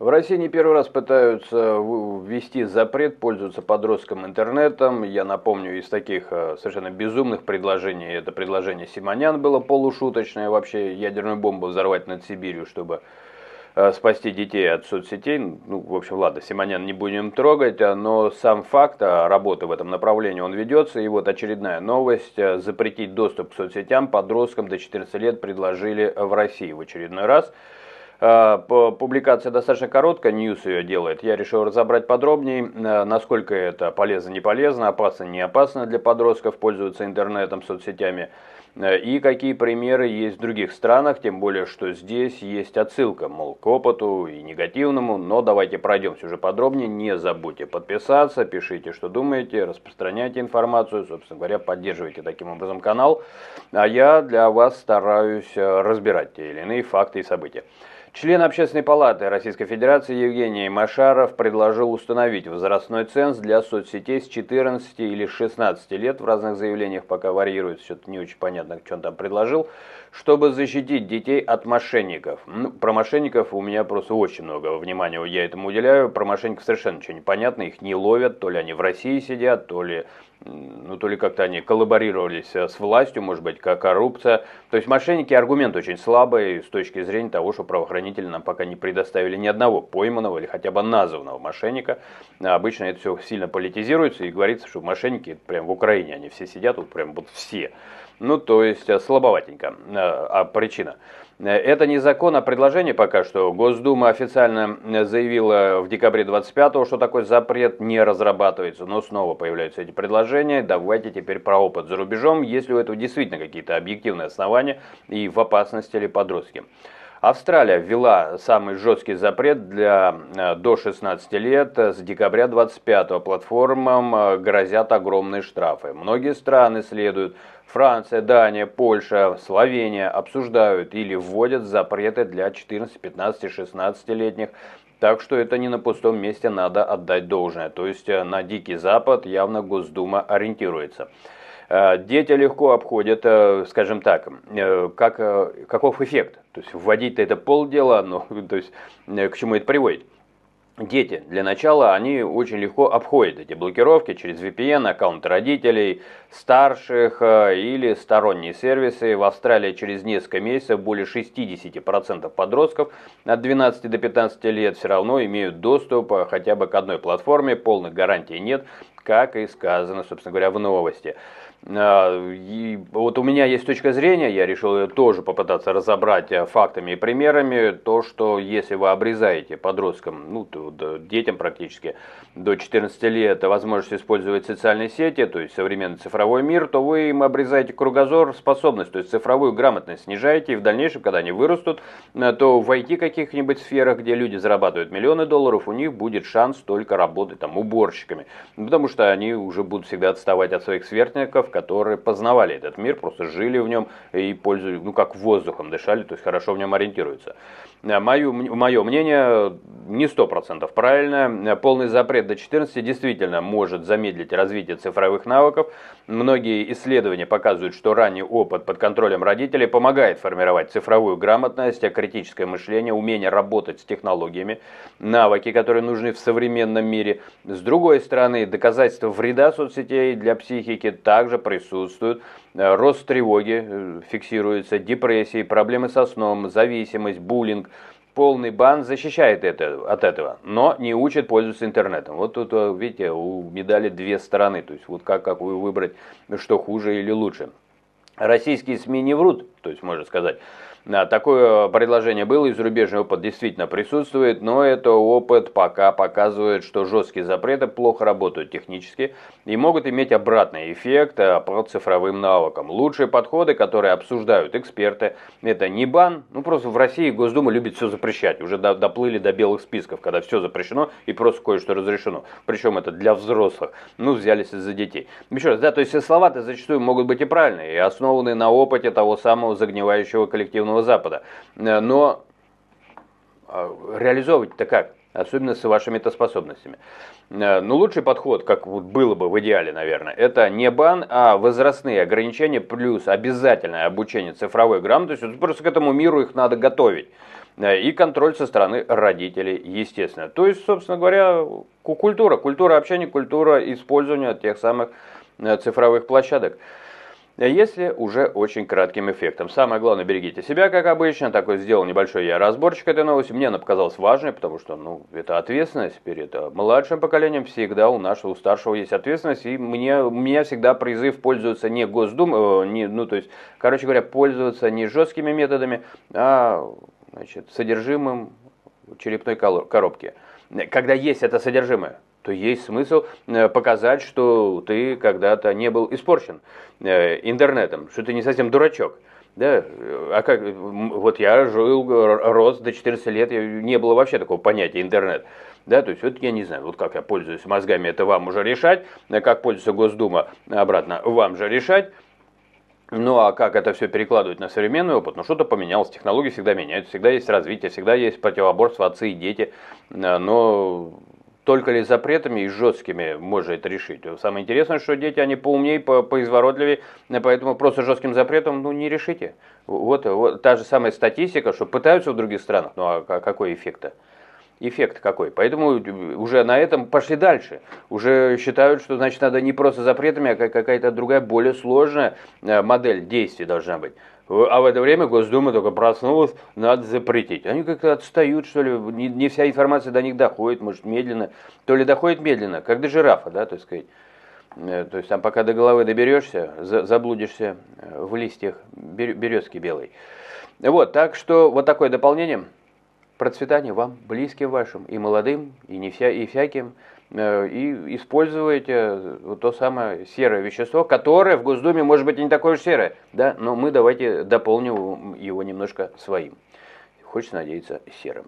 В России не первый раз пытаются ввести запрет пользоваться подросткам интернетом. Я напомню, из таких совершенно безумных предложений, это предложение Симонян было полушуточное, вообще ядерную бомбу взорвать над Сибирью, чтобы спасти детей от соцсетей. Ну, в общем, ладно, Симонян не будем трогать, но сам факт работы в этом направлении, он ведется. И вот очередная новость. Запретить доступ к соцсетям подросткам до 14 лет предложили в России в очередной раз. Публикация достаточно короткая, Ньюс ее делает. Я решил разобрать подробнее, насколько это полезно, не полезно, опасно, не опасно для подростков пользоваться интернетом, соцсетями. И какие примеры есть в других странах, тем более, что здесь есть отсылка, мол, к опыту и негативному. Но давайте пройдемся уже подробнее. Не забудьте подписаться, пишите, что думаете, распространяйте информацию, собственно говоря, поддерживайте таким образом канал. А я для вас стараюсь разбирать те или иные факты и события. Член Общественной палаты Российской Федерации Евгений Машаров предложил установить возрастной ценз для соцсетей с 14 или 16 лет. В разных заявлениях пока варьируется, что-то не очень понятно, что он там предложил, чтобы защитить детей от мошенников. Ну, про мошенников у меня просто очень много внимания я этому уделяю. Про мошенников совершенно ничего не понятно, их не ловят, то ли они в России сидят, то ли как-то они коллаборировались с властью, может быть, как коррупция. То есть мошенники аргумент очень слабый с точки зрения того, что правоохранители нам пока не предоставили ни одного пойманного или хотя бы названного мошенника. Обычно это все сильно политизируется и говорится, что мошенники это прям в Украине, они все сидят, вот прям вот все. Ну, то есть слабоватенько. А причина? Это не закон, а предложение пока что. Госдума официально заявила в декабре 25-го, что такой запрет не разрабатывается, но снова появляются эти предложения. Давайте теперь про опыт за рубежом, если у этого действительно какие-то объективные основания и в опасности ли подростки. Австралия ввела самый жесткий запрет для до 16 лет. С декабря 25-го платформам грозят огромные штрафы. Многие страны следуют. Франция, Дания, Польша, Словения обсуждают или вводят запреты для 14, 15, 16-летних. Так что это не на пустом месте, надо отдать должное. То есть на Дикий Запад явно Госдума ориентируется. Дети легко обходят, скажем так, каков эффект. То есть вводить-то это полдела, но то есть, к чему это приводит? Дети, для начала, они очень легко обходят эти блокировки через VPN, аккаунты родителей, старших или сторонние сервисы. В Австралии через несколько месяцев более 60% подростков от 12 до 15 лет все равно имеют доступ хотя бы к одной платформе, полных гарантий нет, как и сказано, собственно говоря, в новости. И вот у меня есть точка зрения, я решил ее тоже попытаться разобрать фактами и примерами, то, что если вы обрезаете подросткам, детям практически, до 14 лет возможность использовать социальные сети, то есть современный цифровой мир, то вы им обрезаете кругозор, способность, то есть цифровую грамотность снижаете, и в дальнейшем, когда они вырастут, то в IT каких-нибудь сферах, где люди зарабатывают миллионы долларов, у них будет шанс только работать там уборщиками, потому что они уже будут всегда отставать от своих сверстников, которые познавали этот мир, просто жили в нем и пользовались, как воздухом дышали, то есть хорошо в нем ориентируются. Мое мнение не 100% правильно. Полный запрет до 14 действительно может замедлить развитие цифровых навыков. Многие исследования показывают, что ранний опыт под контролем родителей помогает формировать цифровую грамотность, критическое мышление, умение работать с технологиями, навыки, которые нужны в современном мире. С другой стороны, доказательства вреда соцсетей для психики также присутствуют. Рост тревоги фиксируется, депрессии, проблемы со сном, зависимость, буллинг. Полный бан защищает от этого, но не учит пользоваться интернетом. Вот тут, видите, у медали две стороны. То есть вот как выбрать, что хуже или лучше. Российские СМИ не врут, то есть можно сказать. Такое предложение было, и зарубежный опыт действительно присутствует, но это опыт пока показывает, что жесткие запреты плохо работают технически и могут иметь обратный эффект по цифровым навыкам. Лучшие подходы, которые обсуждают эксперты, это не бан, просто в России Госдума любит все запрещать, уже доплыли до белых списков, когда все запрещено и просто кое-что разрешено, причем это для взрослых, взялись из-за детей. Еще раз, то есть слова-то зачастую могут быть и правильные, и основаны на опыте того самого загнивающего коллективного Запада. Но реализовывать-то как? Особенно с вашими-то способностями. Лучший подход, как было бы в идеале, наверное, это не бан, а возрастные ограничения плюс обязательное обучение цифровой грамотности. Просто к этому миру их надо готовить. и контроль со стороны родителей, естественно. То есть, собственно говоря, культура общения, культура использования тех самых цифровых площадок. Если уже очень кратким эффектом. Самое главное, берегите себя, как обычно. Такой сделал небольшой я разборчик этой новости. Мне она показалась важной, потому что, это ответственность перед младшим поколением. Всегда у старшего есть ответственность. И у меня всегда призыв пользоваться не Госдумой, короче говоря, пользоваться не жесткими методами, а содержимым черепной коробки. Когда есть это содержимое, то есть смысл показать, что ты когда-то не был испорчен интернетом, что ты не совсем дурачок. Да? Вот я рос до 14 лет, не было вообще такого понятия интернет. Да, то есть вот я не знаю, вот как я пользуюсь мозгами, это вам уже решать, как пользуется Госдума, обратно вам же решать. Ну а как это все перекладывать на современный опыт? Что-то поменялось, технологии всегда меняются, всегда есть развитие, всегда есть противоборство отцы и дети, но только ли запретами и жесткими можно это решить? Самое интересное, что дети, они поумнее, поизворотливее, поэтому просто жестким запретом, не решите. Вот та же самая статистика, что пытаются в других странах, а какой эффект-то? Эффект какой? Поэтому уже на этом пошли дальше. Уже считают, что значит надо не просто запретами, а какая-то другая, более сложная модель действий должна быть. А в это время Госдума только проснулась, надо запретить. Они как-то отстают, что ли, не вся информация до них доходит, может медленно. То ли доходит медленно, как до жирафа, да, так сказать. То есть там пока до головы доберешься, заблудишься в листьях березки белой. Так что вот такое дополнение. Процветания вам, близким вашим, и молодым, и всяким, и используйте то самое серое вещество, которое в Госдуме может быть и не такое уж серое, да, но мы давайте дополним его немножко своим. Хочется надеяться, серым.